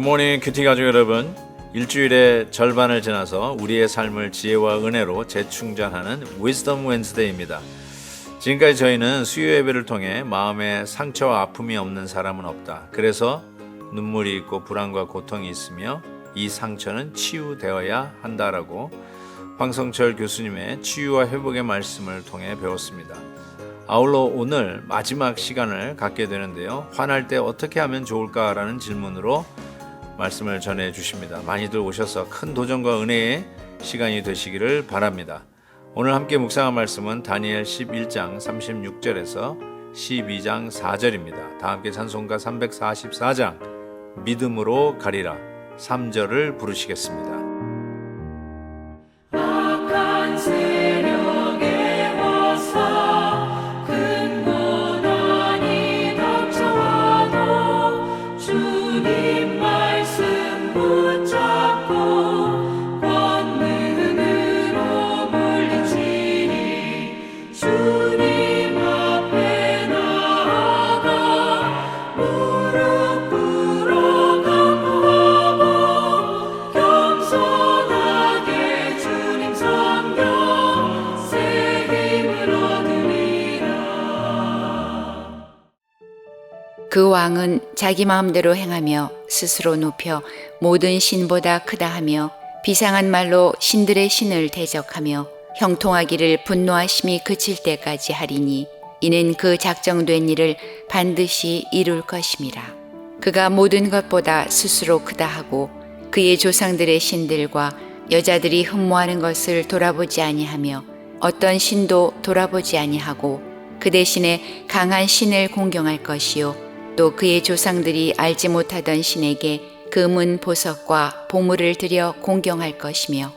굿모닝 큐티 가족 여러분, 일주일의 절반을 지나서 우리의 삶을 지혜와 은혜로 재충전하는 위즈덤 웬스데이입니다. 지금까지 저희는 수요 예배를 통해 마음에 상처와 아픔이 없는 사람은 없다, 그래서 눈물이 있고 불안과 고통이 있으며 이 상처는 치유되어야 한다라고 황성철 교수님의 치유와 회복의 말씀을 통해 배웠습니다. 아울러 오늘 마지막 시간을 갖게 되는데요, 화날 때 어떻게 하면 좋을까라는 질문으로 말씀을 전해 주십니다. 많이들 오셔서 큰 도전과 은혜의 시간이 되시기를 바랍니다. 오늘 함께 묵상한 말씀은 다니엘 11장 36절에서 12장 4절입니다. 다 함께 찬송가 344장 믿음으로 가리라 3절을 부르시겠습니다. 그 왕은 자기 마음대로 행하며 스스로 높여 모든 신보다 크다 하며 비상한 말로 신들의 신을 대적하며 형통하기를 분노하심이 그칠 때까지 하리니 이는 그 작정된 일을 반드시 이룰 것임이라. 그가 모든 것보다 스스로 크다 하고 그의 조상들의 신들과 여자들이 흠모하는 것을 돌아보지 아니하며 어떤 신도 돌아보지 아니하고 그 대신에 강한 신을 공경할 것이요 또 그의 조상들이 알지 못하던 신에게 금은 보석과 보물을 들여 공경할 것이며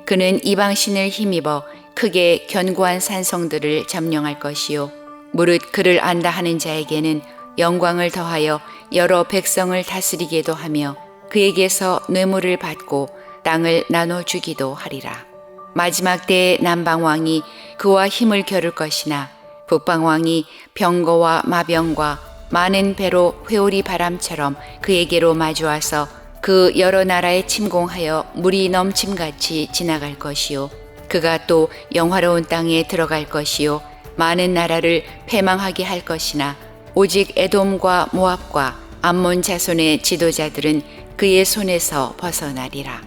그는 이방신을 힘입어 크게 견고한 산성들을 점령할 것이요 무릇 그를 안다 하는 자에게는 영광을 더하여 여러 백성을 다스리게도 하며 그에게서 뇌물을 받고 땅을 나눠주기도 하리라. 마지막 때에 남방왕이 그와 힘을 겨룰 것이나 북방왕이 병거와 마병과 많은 배로 회오리 바람처럼 그에게로 마주와서 그 여러 나라에 침공하여 물이 넘침같이 지나갈 것이요 그가 또 영화로운 땅에 들어갈 것이요 많은 나라를 패망하게 할 것이나 오직 에돔과 모압과 암몬 자손의 지도자들은 그의 손에서 벗어나리라.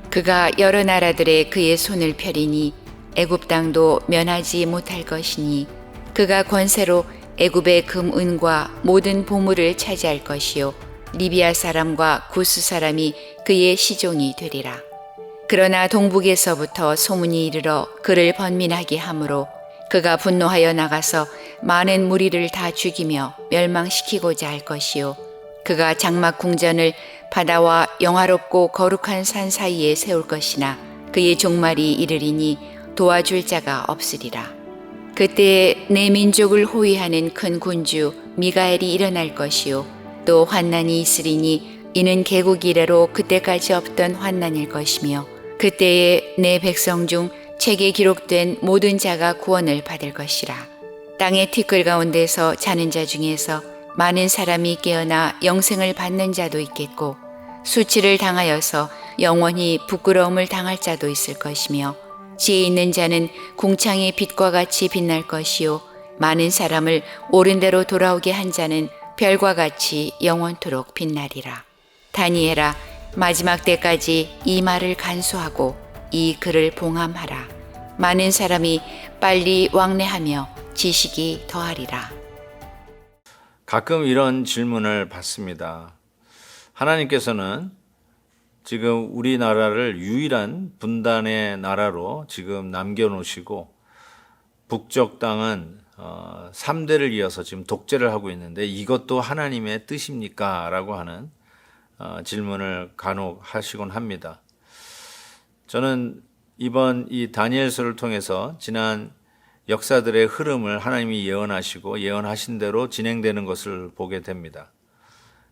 그가 여러 나라들의 그의 손을 펴리니 애굽 땅도 면하지 못할 것이니 그가 권세로 애굽의 금, 은과 모든 보물을 차지할 것이요 리비아 사람과 구스 사람이 그의 시종이 되리라. 그러나 동북에서부터 소문이 이르러 그를 번민하게 하므로 그가 분노하여 나가서 많은 무리를 다 죽이며 멸망시키고자 할 것이요 그가 장막 궁전을 바다와 영화롭고 거룩한 산 사이에 세울 것이나 그의 종말이 이르리니 도와줄 자가 없으리라. 그때에 내 민족을 호위하는 큰 군주 미가엘이 일어날 것이요 또 환난이 있으리니 이는 개국 이래로 그때까지 없던 환난일 것이며 그때에 내 백성 중 책에 기록된 모든 자가 구원을 받을 것이라. 땅의 티끌 가운데서 자는 자 중에서 많은 사람이 깨어나 영생을 받는 자도 있겠고 수치를 당하여서 영원히 부끄러움을 당할 자도 있을 것이며 지혜 있는 자는 궁창의 빛과 같이 빛날 것이요 많은 사람을 옳은 대로 돌아오게 한 자는 별과 같이 영원토록 빛나리라. 다니엘아, 마지막 때까지 이 말을 간수하고 이 글을 봉함하라. 많은 사람이 빨리 왕래하며 지식이 더하리라. 가끔 이런 질문을 받습니다. 하나님께서는 지금 우리나라를 유일한 분단의 나라로 지금 남겨놓으시고 북쪽 땅은 3대를 이어서 지금 독재를 하고 있는데 이것도 하나님의 뜻입니까? 라고 하는 질문을 간혹 하시곤 합니다. 저는 이번 이 다니엘서를 통해서 지난 역사들의 흐름을 하나님이 예언하시고 예언하신 대로 진행되는 것을 보게 됩니다.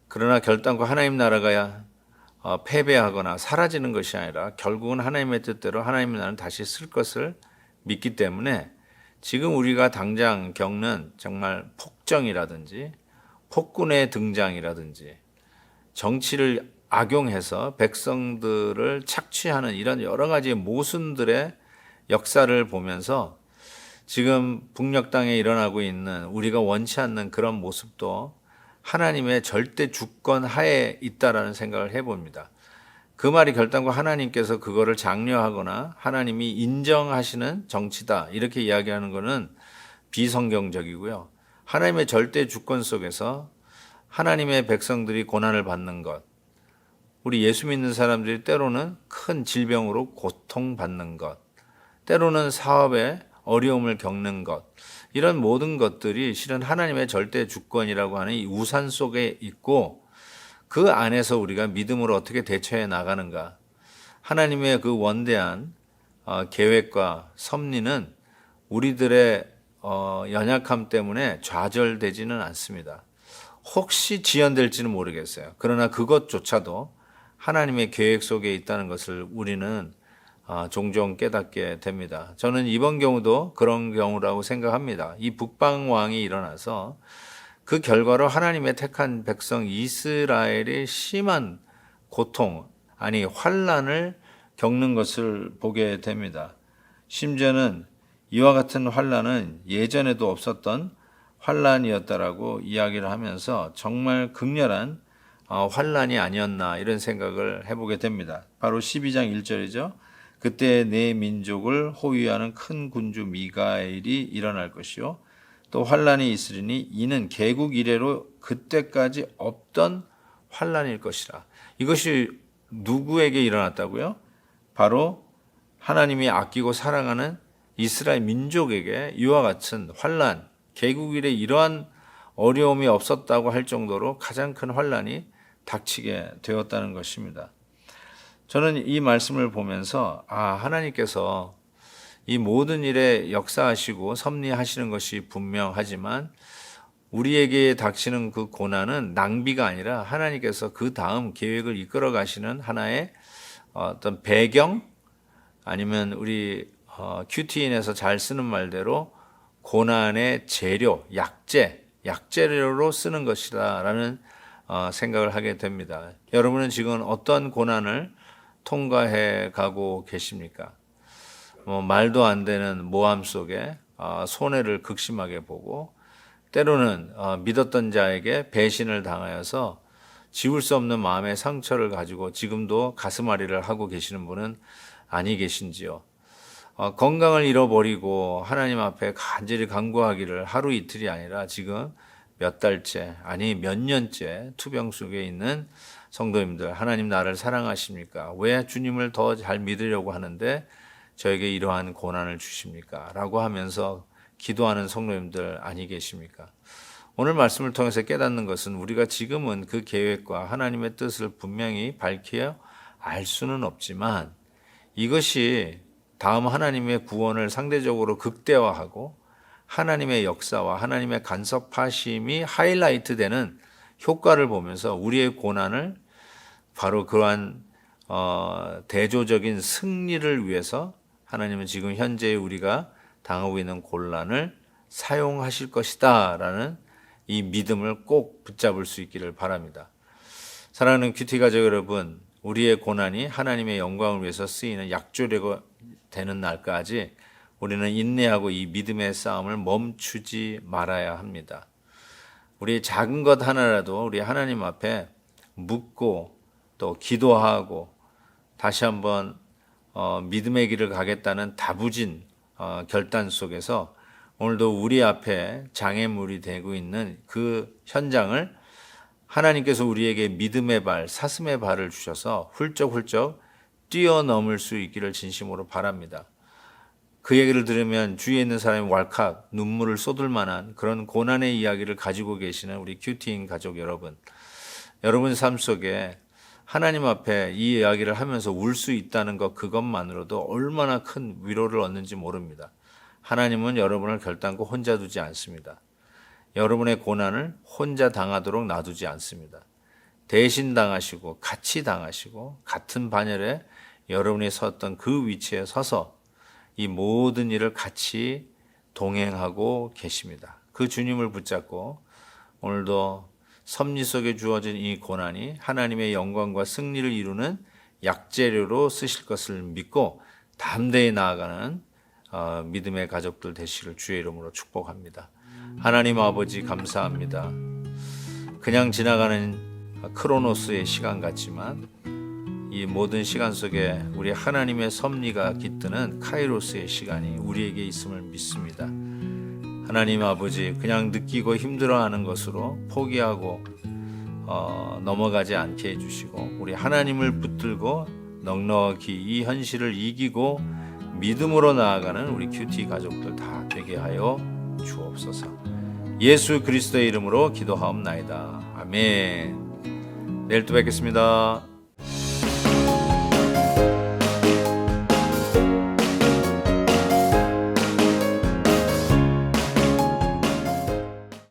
그러나 결단코 하나님 나라가 패배하거나 사라지는 것이 아니라 결국은 하나님의 뜻대로 하나님의 나라는 다시 쓸 것을 믿기 때문에 지금 우리가 당장 겪는 정말 폭정이라든지 폭군의 등장이라든지 정치를 악용해서 백성들을 착취하는 이런 여러 가지 모순들의 역사를 보면서 지금 북녘 땅에 일어나고 있는 우리가 원치 않는 그런 모습도 하나님의 절대 주권 하에 있다라는 생각을 해봅니다. 그 말이 결단코 하나님께서 그거를 장려하거나 하나님이 인정하시는 정치다 이렇게 이야기하는 것은 비성경적이고요. 하나님의 절대 주권 속에서 하나님의 백성들이 고난을 받는 것, 우리 예수 믿는 사람들이 때로는 큰 질병으로 고통받는 것, 때로는 사업에 어려움을 겪는 것, 이런 모든 것들이 실은 하나님의 절대 주권이라고 하는 이 우산 속에 있고 그 안에서 우리가 믿음으로 어떻게 대처해 나가는가. 하나님의 그 원대한 계획과 섭리는 우리들의 연약함 때문에 좌절되지는 않습니다. 혹시 지연될지는 모르겠어요. 그러나 그것조차도 하나님의 계획 속에 있다는 것을 우리는 종종 깨닫게 됩니다. 저는 이번 경우도 그런 경우라고 생각합니다. 이 북방왕이 일어나서 그 결과로 하나님의 택한 백성 이스라엘이 심한 고통, 아니 환난을 겪는 것을 보게 됩니다. 심지어는 이와 같은 환난은 예전에도 없었던 환난이었다라고 이야기를 하면서 정말 극렬한 환난이 아니었나 이런 생각을 해보게 됩니다. 바로 12장 1절이죠. 그때 내 민족을 호위하는 큰 군주 미가엘이 일어날 것이요 또 환난이 있으리니 이는 개국 이래로 그때까지 없던 환난일 것이라. 이것이 누구에게 일어났다고요? 바로 하나님이 아끼고 사랑하는 이스라엘 민족에게 이와 같은 환난, 개국 이래 이러한 어려움이 없었다고 할 정도로 가장 큰 환난이 닥치게 되었다는 것입니다. 저는 이 말씀을 보면서 하나님께서 이 모든 일에 역사하시고 섭리하시는 것이 분명하지만 우리에게 닥치는 그 고난은 낭비가 아니라 하나님께서 그 다음 계획을 이끌어 가시는 하나의 어떤 배경 아니면 우리 큐티인에서 잘 쓰는 말대로 고난의 재료, 약재료로 쓰는 것이다라는 생각을 하게 됩니다. 여러분은 지금 어떤 고난을 통과해 가고 계십니까? 말도 안 되는 모함 속에 손해를 극심하게 보고 때로는 믿었던 자에게 배신을 당하여서 지울 수 없는 마음의 상처를 가지고 지금도 가슴앓이를 하고 계시는 분은 아니 계신지요? 건강을 잃어버리고 하나님 앞에 간절히 간구하기를 하루 이틀이 아니라 지금 몇 달째 아니 몇 년째 투병 속에 있는 성도님들, 하나님 나를 사랑하십니까? 왜 주님을 더 잘 믿으려고 하는데 저에게 이러한 고난을 주십니까? 라고 하면서 기도하는 성도님들 아니 계십니까? 오늘 말씀을 통해서 깨닫는 것은 우리가 지금은 그 계획과 하나님의 뜻을 분명히 밝혀 알 수는 없지만 이것이 다음 하나님의 구원을 상대적으로 극대화하고 하나님의 역사와 하나님의 간섭하심이 하이라이트 되는 효과를 보면서 우리의 고난을 바로 그러한 대조적인 승리를 위해서 하나님은 지금 현재 우리가 당하고 있는 곤란을 사용하실 것이다 라는 이 믿음을 꼭 붙잡을 수 있기를 바랍니다. 사랑하는 큐티 가족 여러분, 우리의 고난이 하나님의 영광을 위해서 쓰이는 약조례가 되는 날까지 우리는 인내하고 이 믿음의 싸움을 멈추지 말아야 합니다. 우리 작은 것 하나라도 우리 하나님 앞에 묻고 또 기도하고 다시 한번 믿음의 길을 가겠다는 다부진 결단 속에서 오늘도 우리 앞에 장애물이 되고 있는 그 현장을 하나님께서 우리에게 믿음의 발, 사슴의 발을 주셔서 훌쩍훌쩍 뛰어넘을 수 있기를 진심으로 바랍니다. 그 얘기를 들으면 주위에 있는 사람이 왈칵 눈물을 쏟을 만한 그런 고난의 이야기를 가지고 계시는 우리 큐티인 가족 여러분, 여러분 삶 속에 하나님 앞에 이 이야기를 하면서 울 수 있다는 것 그것만으로도 얼마나 큰 위로를 얻는지 모릅니다. 하나님은 여러분을 결단코 혼자 두지 않습니다. 여러분의 고난을 혼자 당하도록 놔두지 않습니다. 대신 당하시고 같이 당하시고 같은 반열에 여러분이 섰던 그 위치에 서서 이 모든 일을 같이 동행하고 계십니다. 그 주님을 붙잡고 오늘도 섭리 속에 주어진 이 고난이 하나님의 영광과 승리를 이루는 약재료로 쓰실 것을 믿고 담대히 나아가는 믿음의 가족들 되시기를 주의 이름으로 축복합니다. 하나님 아버지 감사합니다. 그냥 지나가는 크로노스의 시간 같지만 이 모든 시간 속에 우리 하나님의 섭리가 깃드는 카이로스의 시간이 우리에게 있음을 믿습니다. 하나님 아버지, 그냥 느끼고 힘들어하는 것으로 포기하고 넘어가지 않게 해주시고 우리 하나님을 붙들고 넉넉히 이 현실을 이기고 믿음으로 나아가는 우리 큐티 가족들 다 되게 하여 주옵소서. 예수 그리스도의 이름으로 기도하옵나이다. 아멘. 내일 또 뵙겠습니다.